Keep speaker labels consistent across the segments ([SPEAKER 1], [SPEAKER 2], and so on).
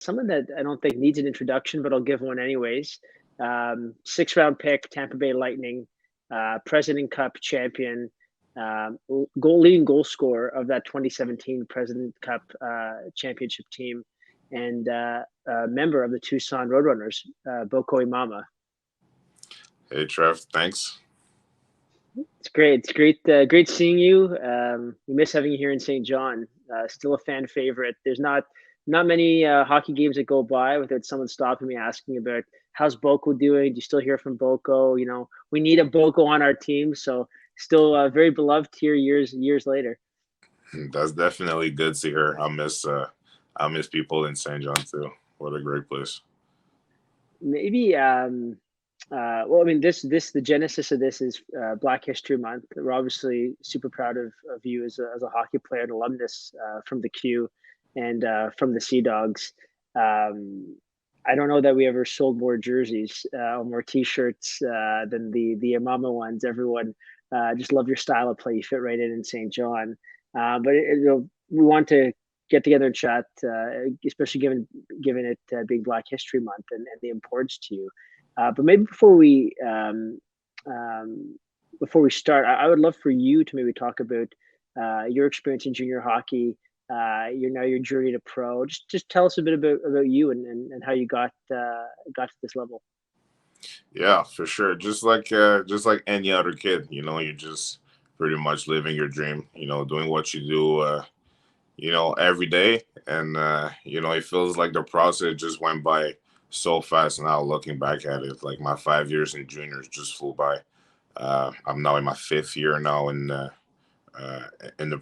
[SPEAKER 1] someone that I don't think needs an introduction, but I'll give one anyways. Six-round pick, Tampa Bay Lightning, President Cup champion, leading goal scorer of that 2017 President Cup championship team, and a member of the Tucson Roadrunners, Boko Imama.
[SPEAKER 2] Hey, Trev, thanks.
[SPEAKER 1] It's great. It's great seeing you. We miss having you here in St. John. Still a fan favorite. There's not many hockey games that go by without someone stopping me asking about how's Boko doing. Do you still hear from Boko? We need a Boko on our team. So still very beloved here years later.
[SPEAKER 2] That's definitely good to hear. I miss people in St. John too. What a great place.
[SPEAKER 1] Maybe well, I mean, the genesis of this is Black History Month. We're obviously super proud of you as a hockey player and alumnus from the Q and from the Sea Dogs. I don't know that we ever sold more jerseys or more T-shirts than the Imama ones. Everyone just love your style of play. You fit right in St. John. But we want to get together and chat, especially given it being Black History Month and the importance to you. But maybe before we start, I would love for you to maybe talk about your experience in junior hockey, your journey to pro. Just tell us a bit about you and how you got to this level.
[SPEAKER 2] Yeah, for sure. Just like any other kid, you're just pretty much living your dream. Doing what you do, every day, and it feels like the process just went by so fast now. Looking back at it, like my 5 years in juniors just flew by. I'm now in my fifth year now in the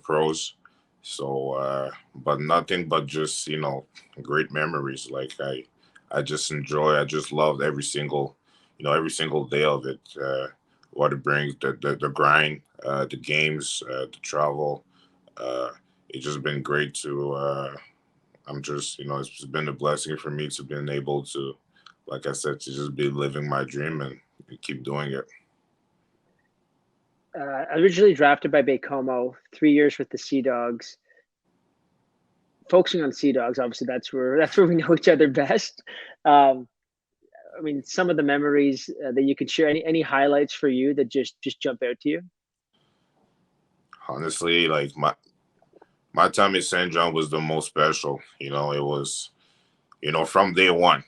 [SPEAKER 2] pros. So, but nothing but just great memories. Like I just enjoy. I just loved every single day of it. What it brings, the grind, the games, the travel. Uh, it's just been great to. I'm just it's been a blessing for me to been able to, like I said, to just be living my dream and keep doing it.
[SPEAKER 1] Originally drafted by Bacomo, 3 years with the Sea Dogs. Focusing on Sea Dogs, obviously that's where we know each other best. Um, I mean, some of the memories that you could share. Any highlights for you that just jump out to you?
[SPEAKER 2] Honestly, like my time in St. John was the most special. It was from day one.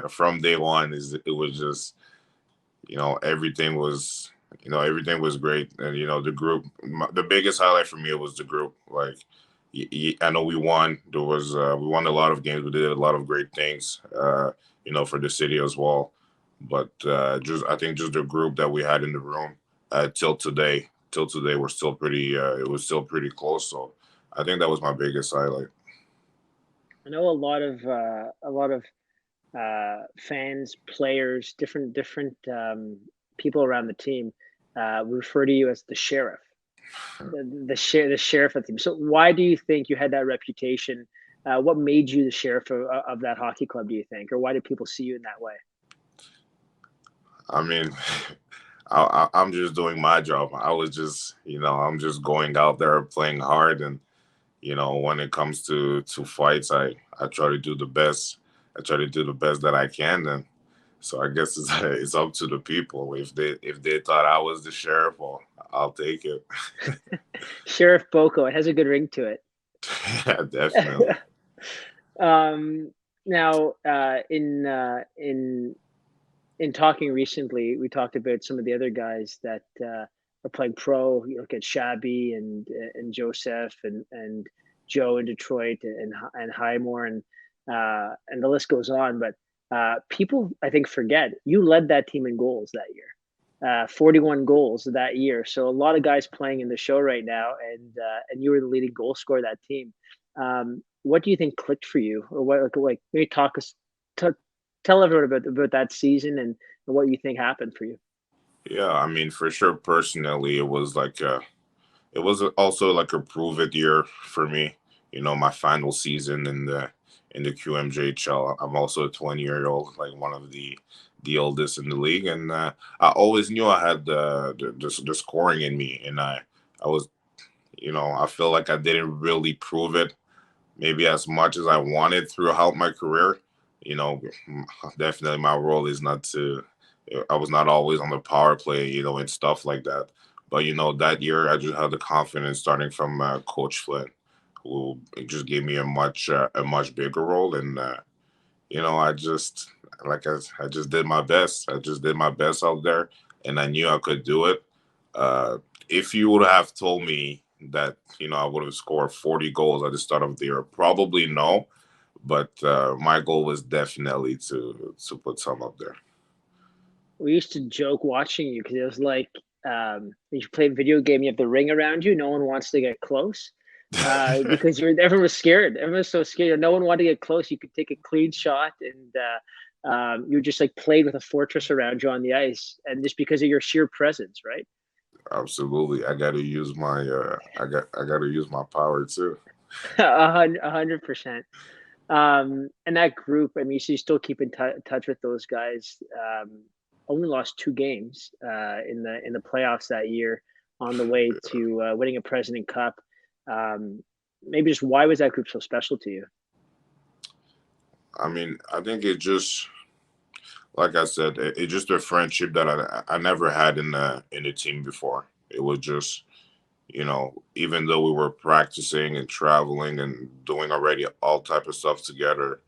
[SPEAKER 2] From day one it was just everything was great, and the group. The biggest highlight for me was the group. Like I know we won. We won a lot of games. We did a lot of great things. For the city as well. But just I think just the group that we had in the room till today, we're still pretty. It was still pretty close. So I think that was my biggest highlight.
[SPEAKER 1] I know a lot of fans, players, different people around the team refer to you as the sheriff, the sheriff of the team. So why do you think you had that reputation? What made you the sheriff of that hockey club? Do you think, or why did people see you in that way?
[SPEAKER 2] I mean, I'm just doing my job. I was just, I'm just going out there playing hard, and when it comes to fights, I try to do the best. I try to do the best that I can, and so I guess it's it's up to the people. If they thought I was the sheriff, well, I'll take it.
[SPEAKER 1] Sheriff Boko. It has a good ring to
[SPEAKER 2] Yeah, definitely.
[SPEAKER 1] it. Now, in talking recently, we talked about some of the other guys that are playing pro. You look at Shabby and Joseph and Joe in Detroit and Highmore and the list goes on. But people, I think, forget you led that team in goals that year. 41 goals that year. So a lot of guys playing in the show right now, and you were the leading goal scorer of that team. What do you think clicked for you, or what like maybe t- tell everyone about that season and what you think happened for you?
[SPEAKER 2] Yeah, I mean, for sure. Personally, it was also like a prove it year for me. My final season in the QMJHL. I'm also a 20-year-old, like one of the oldest in the league, and I always knew I had the scoring in me, and I was, I feel like I didn't really prove it, maybe as much as I wanted throughout my career. You know, definitely my role is not to. I was not always on the power play, and stuff like that. But that year I just had the confidence starting from Coach Flynn, who just gave me a much bigger role, and I just I just did my best. I just did my best out there, and I knew I could do it. Uh, if you would have told me that I would have scored 40 goals at the start of the year, probably no. But my goal was definitely to put some up there.
[SPEAKER 1] We used to joke watching you because it was like when you play a video game, you have the ring around you. No one wants to get close because everyone was scared. Everyone was so scared. No one wanted to get close. You could take a clean shot, and you just like played with a fortress around you on the ice, and just because of your sheer presence, right?
[SPEAKER 2] Absolutely, I got to use my I got to use my power too.
[SPEAKER 1] 100%. And that group, I mean, so you still keep in touch with those guys. Only lost 2 games in the playoffs that year on the way to winning a President Cup. Maybe just why was that group so special to you?
[SPEAKER 2] I mean, I think it just, like I said, it just a friendship that I never had in the team before. It was just, even though we were practicing and traveling and doing already all type of stuff together,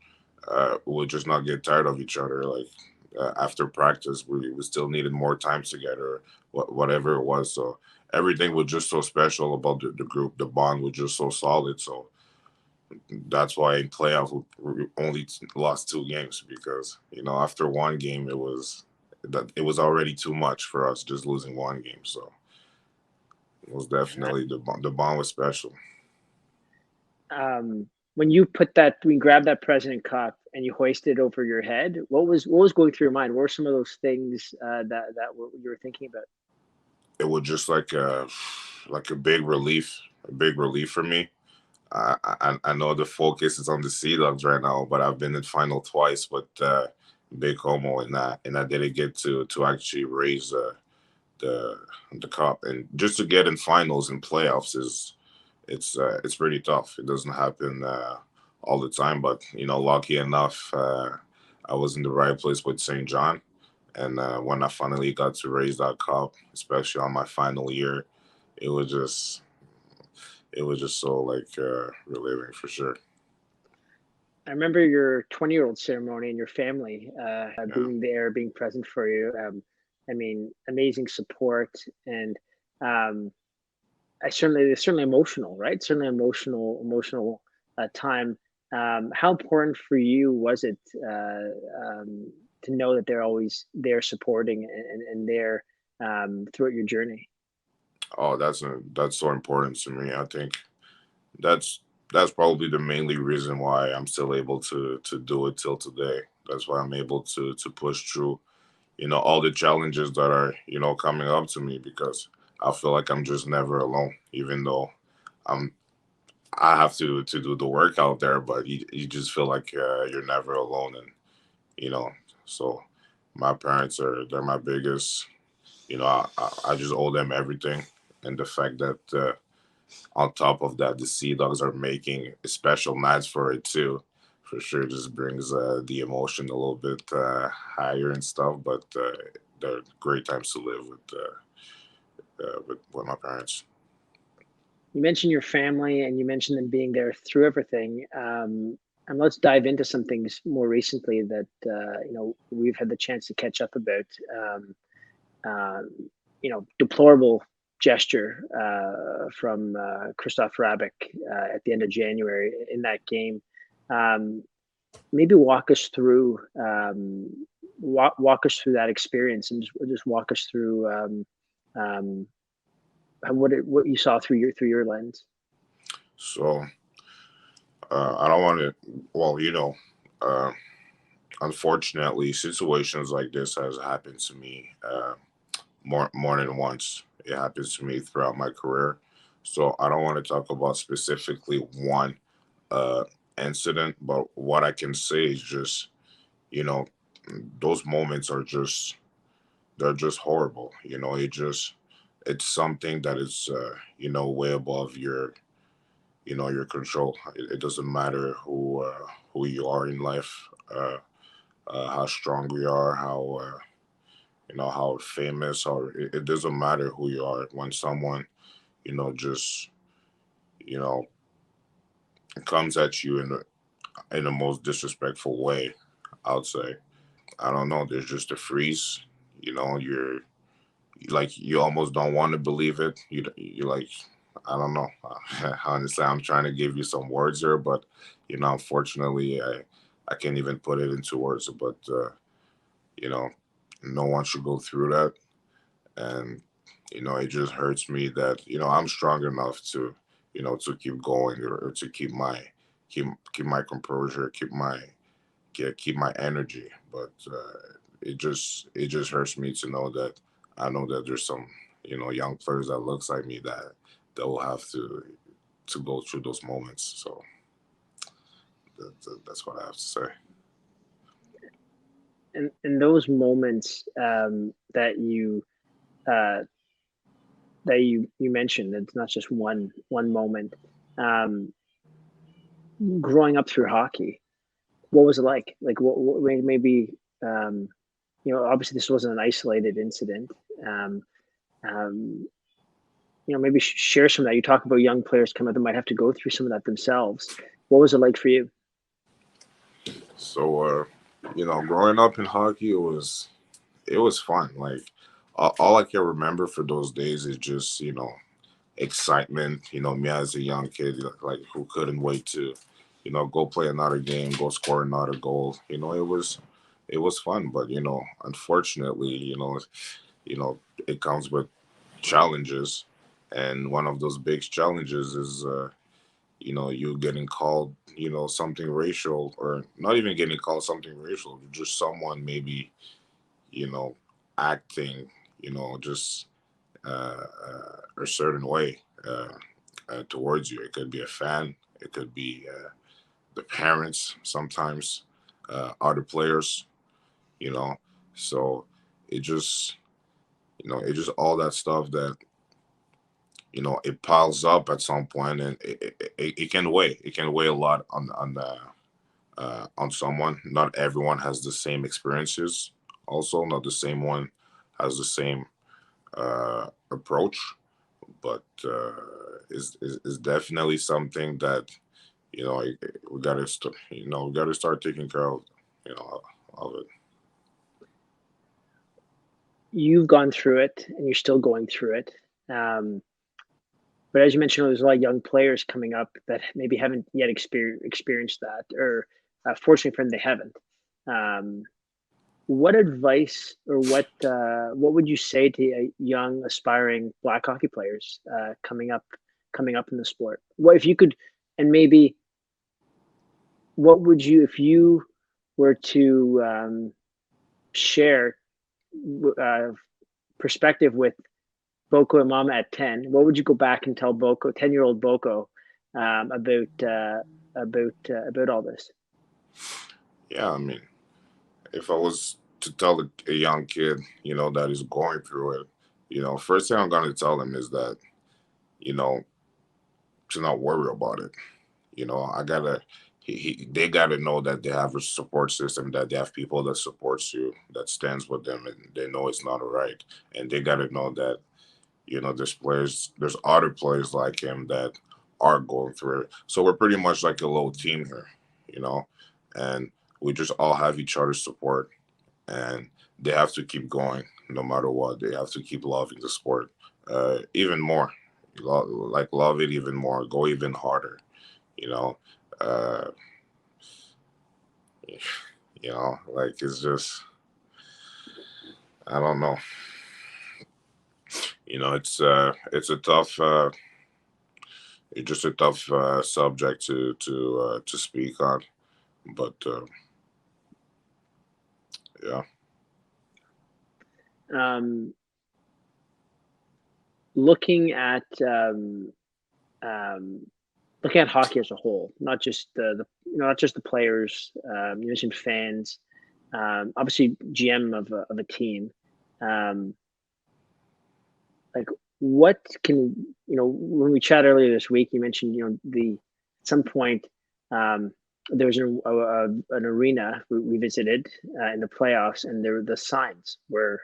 [SPEAKER 2] we would just not get tired of each other. Like after practice, we still needed more time together, whatever it was. So everything was just so special about the group. The bond was just so solid. So that's why in playoffs we only lost 2 games, because after one game it was already too much for us just losing one game. So it was definitely the bond was special.
[SPEAKER 1] When you grabbed that President Cup and you hoisted it over your head, what was going through your mind? What were some of those things you were thinking about?
[SPEAKER 2] It was just like a big relief for me. I know the focus is on the Sea Dogs right now, but I've been in final twice with Big Homo, and I didn't get to actually raise the the cup, and just to get in finals and playoffs is it's pretty tough. It doesn't happen all the time, but lucky enough, I was in the right place with St. John, and when I finally got to raise that cup, especially on my final year, it was just it was just so relieving for sure.
[SPEAKER 1] I remember your 20-year-old ceremony and your family
[SPEAKER 2] Yeah.
[SPEAKER 1] being there, being present for you. I mean, amazing support, and um, it's certainly emotional, right? Certainly emotional time. How important for you was it to know that they're always there supporting and there throughout your journey?
[SPEAKER 2] Oh, that's so important to me. I think that's that's probably the mainly reason why I'm still able to do it till today. That's why I'm able to push through, all the challenges that are, coming up to me, because I feel like I'm just never alone, even though I'm I have to do the work out there, but you just feel like you're never alone. And you know so my parents they're my biggest, I just owe them everything. And the fact that on top of that, the Sea Dogs are making special nights for it too. For sure, just brings the emotion a little bit higher and stuff. But they're great times to live with my parents.
[SPEAKER 1] You mentioned your family and you mentioned them being there through everything. And let's dive into some things more recently that we've had the chance to catch up about. Um, Deplorable gesture from Christoph Rabic at the end of January in that game. Um, Maybe walk us through that experience, and just walk us through um, what you saw through your lens.
[SPEAKER 2] So I don't want to. Well, uh, unfortunately, situations like this has happened to me more than once. It happens to me throughout my career. So I don't want to talk about specifically one uh, incident, but what I can say is just, you know, those moments are just they're just horrible. It's something that is way above your control. It doesn't matter who you are in life, how strong we are, how famous, or it doesn't matter who you are. When someone just you know comes at you in the most disrespectful way, I would say, I don't know. There's just a freeze. You're like you almost don't want to believe it. You like, I don't know. Honestly, I'm trying to give you some words here, but unfortunately, I can't even put it into words. But you know, no one should go through that, and it just hurts me that I'm strong enough to keep going, or to keep my composure, keep my energy. But it just hurts me to know that I know that there's some young players that looks like me that will have to go through those moments. So that's what I have to say.
[SPEAKER 1] And those moments uh, that you mentioned, it's not just one moment. Um, Growing up through hockey, what was it like? Like what maybe obviously this wasn't an isolated incident. Um, um, maybe share some of that. You talk about young players coming up that might have to go through some of that themselves. What was it like for you?
[SPEAKER 2] So growing up in hockey, it was fun. Like all I can remember for those days is just excitement. Me as a young kid, like who couldn't wait to go play another game, go score another goal. It was fun. But unfortunately, you know it comes with challenges, and one of those big challenges is you getting called something racial, or not even getting called something racial, just someone maybe you know acting just a certain way towards you. It could be a fan, it could be the parents, sometimes other players, you know. So it just it just all that stuff that it piles up at some point, and it can weigh. It can weigh a lot on someone. Not everyone has the same experiences. Also, not the same one has the same approach, but is definitely something that we gotta start taking care you know of it.
[SPEAKER 1] You've gone through it, and you're still going through it. Um, but as you mentioned, there's a lot of young players coming up that maybe haven't yet experienced that, or fortunately for them, they haven't. Um, what advice or what would you say to young aspiring black hockey players coming up in the sport? What if you could, and maybe what would you, if you were to share uh, perspective with Boko Imama at 10, what would you go back and tell 10-year-old Boko about all this?
[SPEAKER 2] Yeah, I mean, if I was to tell a young kid, that is going through it, first thing I'm gonna tell him is that, you know, to not worry about it. I gotta, they gotta know that they have a support system, that they have people that supports you, that stands with them, and they know it's not all right. And they gotta know that, there's other players like him that are going through it. So we're pretty much like a little team here, you know, and we just all have each other's support, and they have to keep going no matter what. They have to keep loving the sport even more, like love it even more, go even harder. You know, uh, like it's just I don't know. It's a tough. It's just a tough subject to speak on, but yeah.
[SPEAKER 1] Um, looking at um, looking at hockey as a whole, not just not just the players. You mentioned fans, obviously GM of a team. Um, like what can when we chat earlier this week, you mentioned the at some point um, there was an arena we visited in the playoffs, and there were the signs were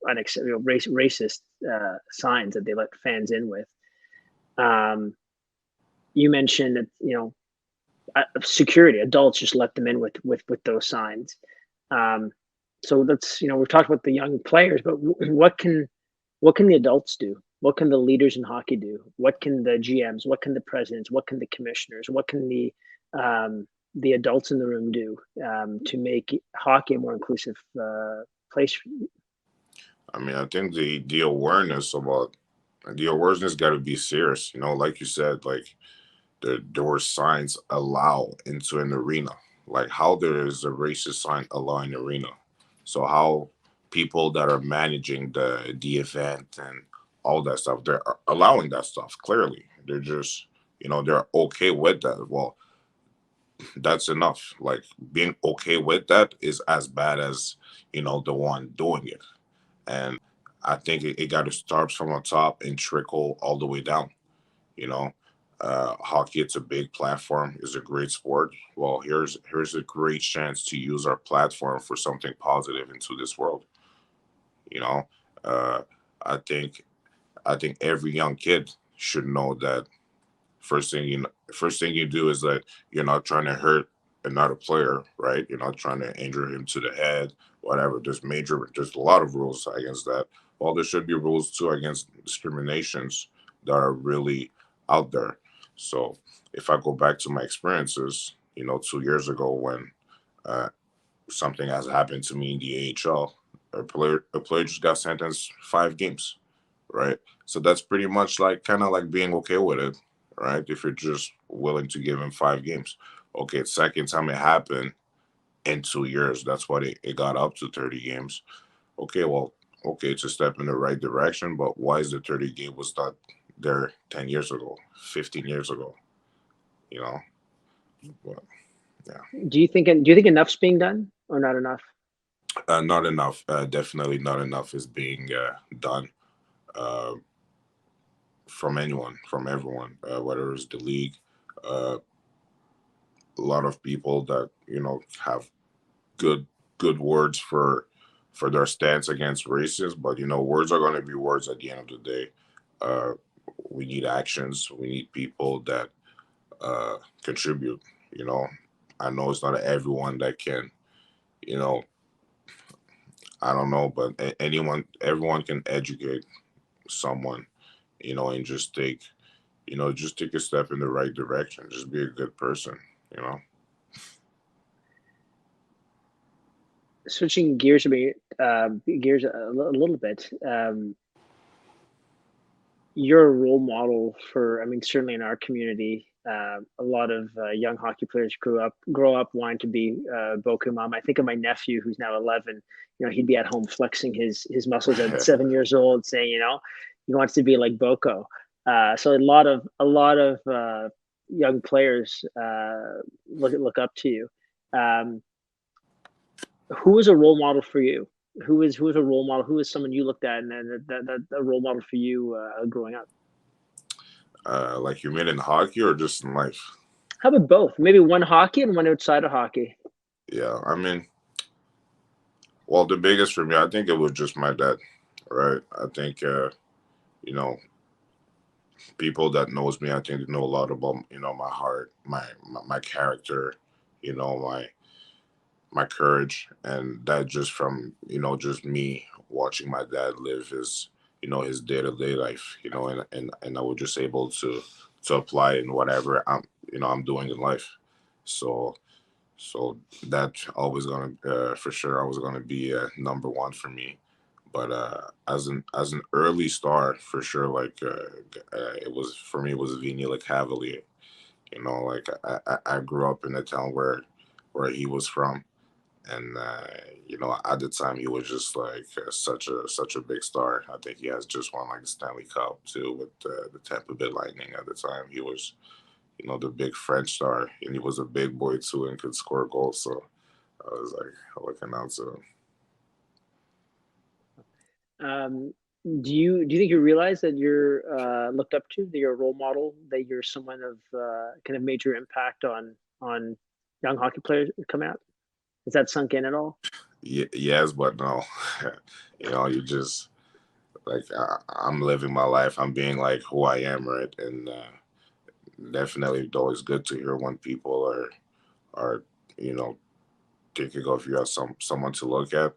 [SPEAKER 1] unacceptable, racist signs that they let fans in with. Um, you mentioned that security adults just let them in with those signs. Um, so that's we've talked about the young players, but what can the adults do? What can the leaders in hockey do? What can the GMs? What can the presidents? What can the commissioners? What can the adults in the room do to make hockey a more inclusive place?
[SPEAKER 2] I mean, I think the awareness got to be serious. Like you said, like there were signs allow into an arena. Like how there is a racist sign allowing arena. So how people that are managing the event and all that stuff, they're allowing that stuff. Clearly, they're just they're okay with that. Well, that's enough. Like being okay with that is as bad as the one doing it. And I think it got to start from the top and trickle all the way down. You know, hockey, it's a big platform, is a great sport. Well, here's a great chance to use our platform for something positive into this world. You know, uh, I think I think every young kid should know that first thing you do is that you're not trying to hurt another player, right? You're not trying to injure him to the head, whatever. There's a lot of rules against that. Well, there should be rules too against discriminations that are really out there. So if I go back to my experiences, 2 years ago when uh, something has happened to me in the AHL, a player just got sentenced 5 games, right? So that's pretty much like kind of like being okay with it, right? If you're just willing to give him 5 games. Okay, second time it happened in 2 years, that's what it got up to 30 games. Okay, well, okay, it's a step in the right direction, but why is the 30 game was not there 10 years ago, 15 years ago, you know? Well, yeah.
[SPEAKER 1] Do you think enough's being done or not enough?
[SPEAKER 2] Not enough. Definitely not enough is being done. Uh, from anyone, from everyone, whether it's the league, uh, a lot of people that have good good words for their stance against racism, but words are going to be words at the end of the day. Uh, we need actions. We need people that contribute. You know, I know it's not everyone that can. You know, I don't know, but everyone can educate someone. And just take a step in the right direction. Just be a good person. You know.
[SPEAKER 1] Switching gears a bit, gears a little bit. You're a role model for, I mean, certainly in our community, a lot of young hockey players grow up wanting to be Boko Imama. I think of my nephew who's now 11. He'd be at home flexing his muscles at 7 years old, saying, he wants to be like Boko. So a lot of young players look up to you. Um, who is a role model for you? Who is a role model? Who is someone you looked at and that a role model for you growing up?
[SPEAKER 2] Like you mean in hockey or just in life?
[SPEAKER 1] How about both? Maybe one hockey and one outside of hockey.
[SPEAKER 2] Yeah, I mean, well, the biggest for me, I think it was just my dad, right? I think, you know, people that knows me, I think they know a lot about, my heart, my character, my courage, and that just from, just me watching my dad live his day-to-day life, and I was just able to apply in whatever I'm doing in life. So So that's always gonna for sure always gonna be number one for me. But as an early star for sure, like it was for me it was Vini Cavalier. Like I grew up in the town where he was from, and at the time he was just like such a big star. I think he has just won like the Stanley Cup too with the Tampa Bay Lightning at the time. He was the big French star, and he was a big boy too and could score goals. So I was like looking out to him.
[SPEAKER 1] Um, Do you think you realize that you're looked up to, that you're a role model, that you're someone of kind of major impact on young hockey players coming out? Has that sunk in at all?
[SPEAKER 2] Yes, but no. You just like I'm living my life. I'm being like who I am, right? And definitely, it's always good to hear when people are you know thinking of you as someone to look at.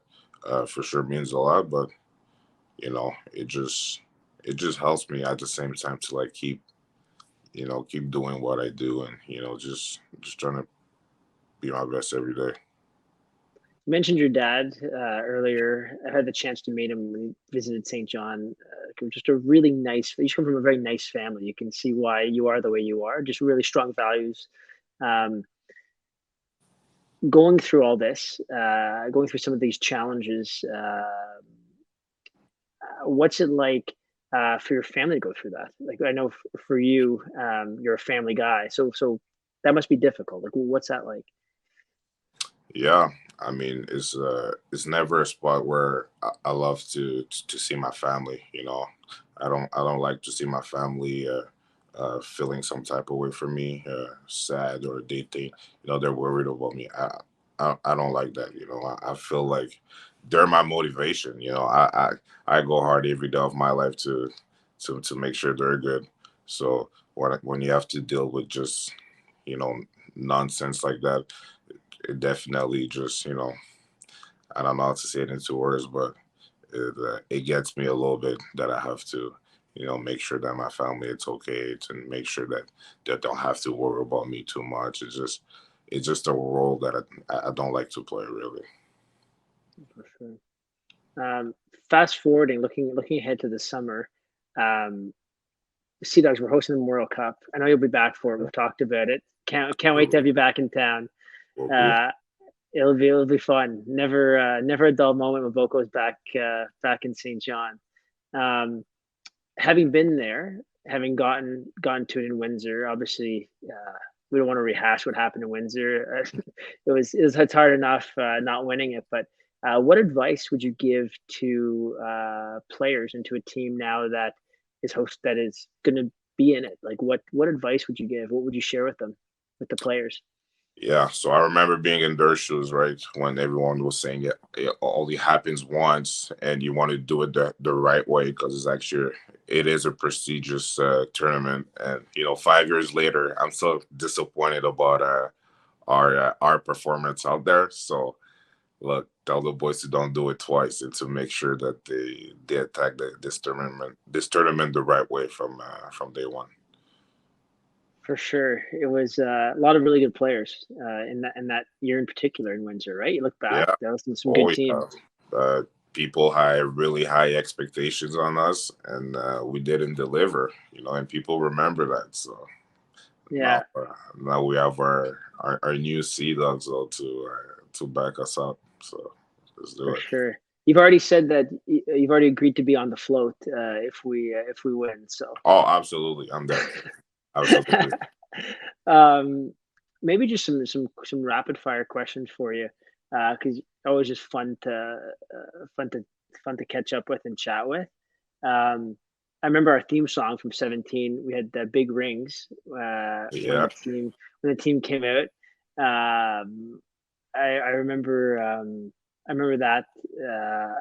[SPEAKER 2] For sure means a lot, but it just helps me at the same time to like keep doing what I do, and just trying to be my best every day.
[SPEAKER 1] You mentioned your dad earlier. I had the chance to meet him when he visited St. John. Just a really nice. You come from a very nice family. You can see why you are the way you are. Just really strong values. Um, Going through all this, going through some of these challenges, what's it like for your family to go through that? Like I know for you, you're a family guy, so that must be difficult. Like, what's that like?
[SPEAKER 2] Yeah, I mean, it's never a spot where I love to see my family. I don't like to see my family feeling some type of way for me, sad, or they think they're worried about me. I don't like that. I feel like they're my motivation. I go hard every day of my life to make sure they're good. So when you have to deal with just you know nonsense like that, it definitely just I don't know how to say it into words, but it gets me a little bit that I have to make sure that my family it's okay, to make sure that they don't have to worry about me too much. It's just a role that I don't like to play, really.
[SPEAKER 1] For sure. Um, Fast forwarding, looking ahead to the summer, um, the Sea Dogs were hosting the Memorial Cup. I know you'll be back for it. We've talked about it. Can't wait to have you back in town.
[SPEAKER 2] Will be.
[SPEAKER 1] Uh, it'll be fun. Never a dull moment when Boko's back in St. John. Um, Having been there, having gotten to it in Windsor, obviously, we don't want to rehash what happened in Windsor. It's hard enough not winning it, but what advice would you give to players and to a team now that is going to be in it? Like, what advice would you give? What would you share with them, with the players?
[SPEAKER 2] Yeah, so I remember being in their shoes, right, when everyone was saying it only happens once, and you want to do it the right way because it is a prestigious tournament, and 5 years later, I'm so disappointed about our performance out there. So look, tell the boys to don't do it twice, and to make sure that they attack this tournament the right way from day one.
[SPEAKER 1] For sure, it was a lot of really good players in that year in particular in Windsor. Right? You look back,
[SPEAKER 2] Yeah.
[SPEAKER 1] that was some
[SPEAKER 2] Oh
[SPEAKER 1] good
[SPEAKER 2] yeah.
[SPEAKER 1] teams.
[SPEAKER 2] People had really high expectations on us, and we didn't deliver. And people remember that. So
[SPEAKER 1] Yeah,
[SPEAKER 2] now we have our new Sea Dogs though to back us up. So let's do
[SPEAKER 1] for
[SPEAKER 2] it.
[SPEAKER 1] sure. You've already said that you've already agreed to be on the float if we win. So,
[SPEAKER 2] Oh, absolutely. I'm there. Absolutely.
[SPEAKER 1] um, maybe just some rapid fire questions for you, because always just fun to fun to catch up with and chat with. Um, I remember our theme song from 17. We had the big rings when
[SPEAKER 2] Yeah.
[SPEAKER 1] the team came out. Um, I remember I remember that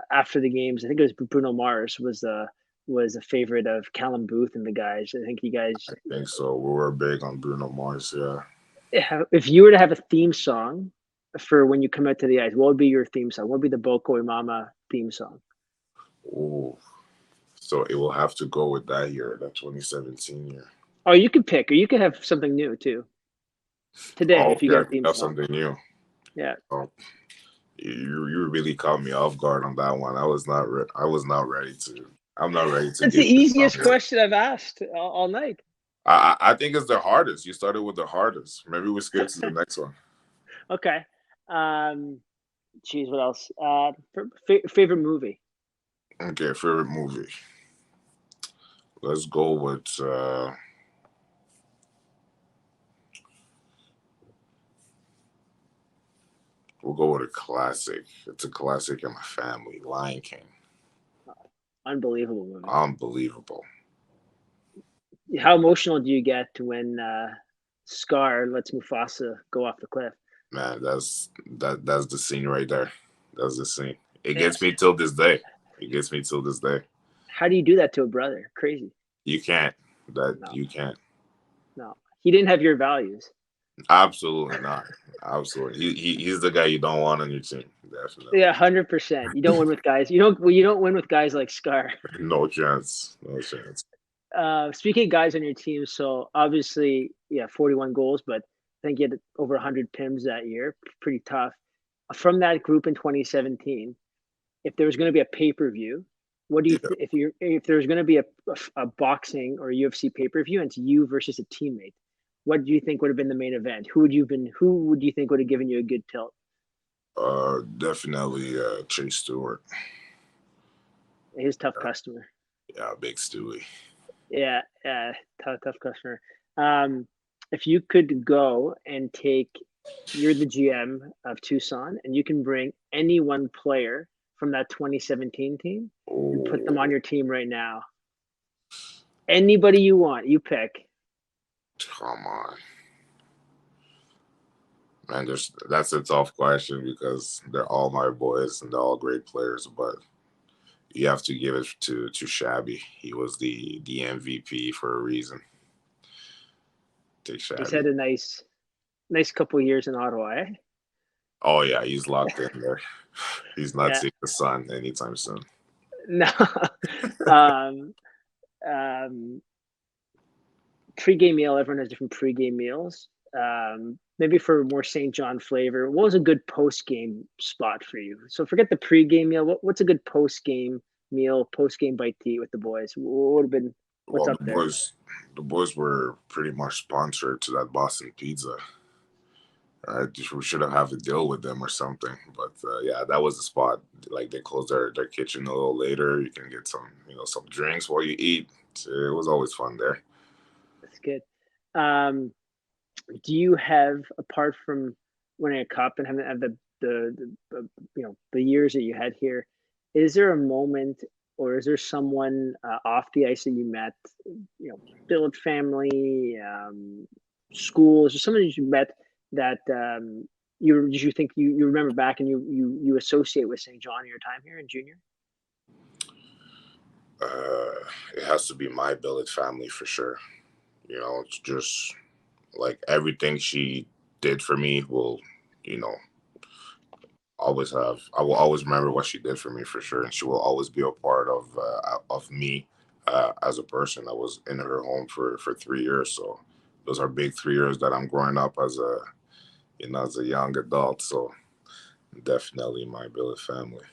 [SPEAKER 1] after the games. I think it was Bruno Mars was a favorite of Callum Booth and the guys. I think you guys,
[SPEAKER 2] I think so. We were big on Bruno Mars. Yeah.
[SPEAKER 1] if you were to have a theme song for when you come out to the ice, what would be your theme song? What would be the Boko Imama theme song?
[SPEAKER 2] Ooh. So it will have to go with that year, that 2017 year.
[SPEAKER 1] Oh, you could pick, or you could have something new too today
[SPEAKER 2] Oh,
[SPEAKER 1] if you
[SPEAKER 2] yeah,
[SPEAKER 1] got
[SPEAKER 2] I
[SPEAKER 1] a
[SPEAKER 2] think
[SPEAKER 1] theme
[SPEAKER 2] that's
[SPEAKER 1] song.
[SPEAKER 2] something new.
[SPEAKER 1] Yeah.
[SPEAKER 2] Oh, you really caught me off guard on that one. I was not ready to. I'm not ready to
[SPEAKER 1] That's the
[SPEAKER 2] give you
[SPEAKER 1] easiest
[SPEAKER 2] something.
[SPEAKER 1] question I've asked all night.
[SPEAKER 2] I think it's the hardest. You started with the hardest. Maybe we skip to the next one.
[SPEAKER 1] Okay. Um, Geez, what else? Favorite movie?
[SPEAKER 2] Okay, favorite movie. Let's go with. We'll go with a classic. It's a classic in my family. Lion King.
[SPEAKER 1] Unbelievable movie.
[SPEAKER 2] Unbelievable.
[SPEAKER 1] How emotional do you get when Scar lets Mufasa go off the cliff?
[SPEAKER 2] Man, that's the scene right there. That's the scene. It
[SPEAKER 1] Yeah.
[SPEAKER 2] gets me till this day. It gets me till this day.
[SPEAKER 1] How do you do that to a brother? Crazy.
[SPEAKER 2] You can't.
[SPEAKER 1] No,
[SPEAKER 2] You can't.
[SPEAKER 1] no. He didn't have your values.
[SPEAKER 2] Absolutely not. Absolutely. He's the guy you don't want on your team. Definitely.
[SPEAKER 1] Yeah, 100%. You don't win with guys. You don't win with guys like Scar.
[SPEAKER 2] No chance. No chance.
[SPEAKER 1] Speaking of guys on your team, so obviously, yeah, 41 goals, but I think you had over 100 PIMs that year. Pretty tough. From that group in 2017, if there was going to be a pay-per-view, what do you
[SPEAKER 2] Yeah.
[SPEAKER 1] if there's going to be a boxing or UFC pay-per-view and it's you versus a teammate, what do you think would have been the main event? Who would you think would have given you a good tilt?
[SPEAKER 2] Definitely Chase Stewart.
[SPEAKER 1] His tough customer.
[SPEAKER 2] Yeah, big Stewie.
[SPEAKER 1] Yeah, yeah, tough customer. If you could go and you're the GM of Tucson, and you can bring any one player from that 2017 team and put them on
[SPEAKER 2] Oh,
[SPEAKER 1] your team right now. Anybody you want, you pick.
[SPEAKER 2] come on. Man, that's a tough question because they're all my boys and they're all great players, but you have to give it to Shabby. He was the MVP for a reason. Take
[SPEAKER 1] He's
[SPEAKER 2] Shabby.
[SPEAKER 1] had a nice couple years in Ottawa, eh?
[SPEAKER 2] Oh yeah, he's locked in there. He's not
[SPEAKER 1] Yeah.
[SPEAKER 2] seeing the sun anytime soon.
[SPEAKER 1] No. um, um, Pre-game meal. Everyone has different pre-game meals. Maybe for more St. John flavor, what was a good post-game spot for you? So forget the pre-game meal. What's a good post-game meal, post-game bite to eat with the boys? What would have been what's
[SPEAKER 2] Well,
[SPEAKER 1] up there?
[SPEAKER 2] the boys were pretty much sponsored to that Boston Pizza. We should have a deal with them or something. But yeah, that was the spot. Like they closed their kitchen a little later. You can get some drinks while you eat. It was always fun there.
[SPEAKER 1] That's good. Um, do you have, apart from winning a cup and having the years that you had here, is there a moment or is there someone off the ice that you met, billet family, schools, or someone that you met that you think you remember back and you associate with St. John in your time here in junior?
[SPEAKER 2] Uh, it has to be my billet family for sure. It's just like everything she did for me will, you know, always have. I will always remember what she did for me for sure, and she will always be a part of me as a person. I was in her home for 3 years, so those are big 3 years that I'm growing up as a young adult. So definitely my billet family.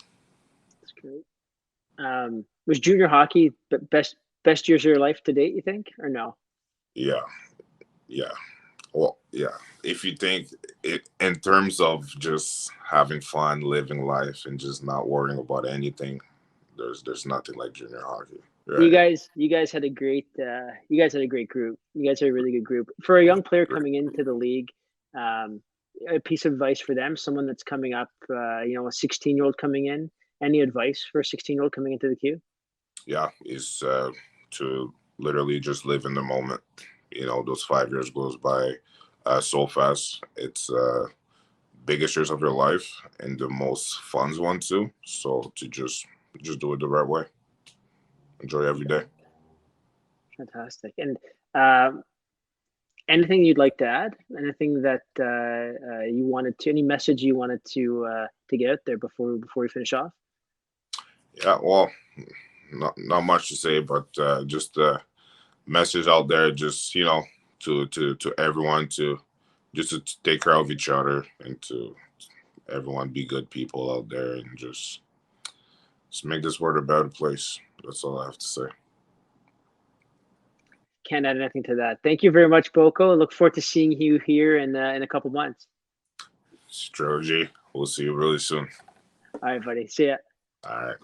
[SPEAKER 1] That's great. Was junior hockey the best years of your life to date, you think, or no?
[SPEAKER 2] Yeah, yeah. Well, yeah. If you think it in terms of just having fun, living life, and just not worrying about anything, there's nothing like junior hockey.
[SPEAKER 1] You
[SPEAKER 2] Right.
[SPEAKER 1] guys, you guys had a great, group. You guys had a really good group for a young player coming into the league. Um, a piece of advice for them, someone that's coming up, a 16-year-old coming in. Any advice for a 16-year-old coming into the queue?
[SPEAKER 2] Yeah, is to literally just live in the moment. Those 5 years goes by so fast. It's biggest years of your life and the most fun one too. So to just do it the right way. Enjoy every day.
[SPEAKER 1] Fantastic. And um, anything you'd like to add? Anything that you wanted to? Any message you wanted to get out there before we finish off?
[SPEAKER 2] Yeah, well, not much to say, but just message out there, just to everyone to just to take care of each other and to everyone be good people out there and just make this world a better place. That's all I have to say.
[SPEAKER 1] Can't add anything to that. Thank you very much, Boko. I look forward to seeing you here in a couple months.
[SPEAKER 2] It's Georgie. We'll see you really soon.
[SPEAKER 1] All right, buddy. See ya.
[SPEAKER 2] All right.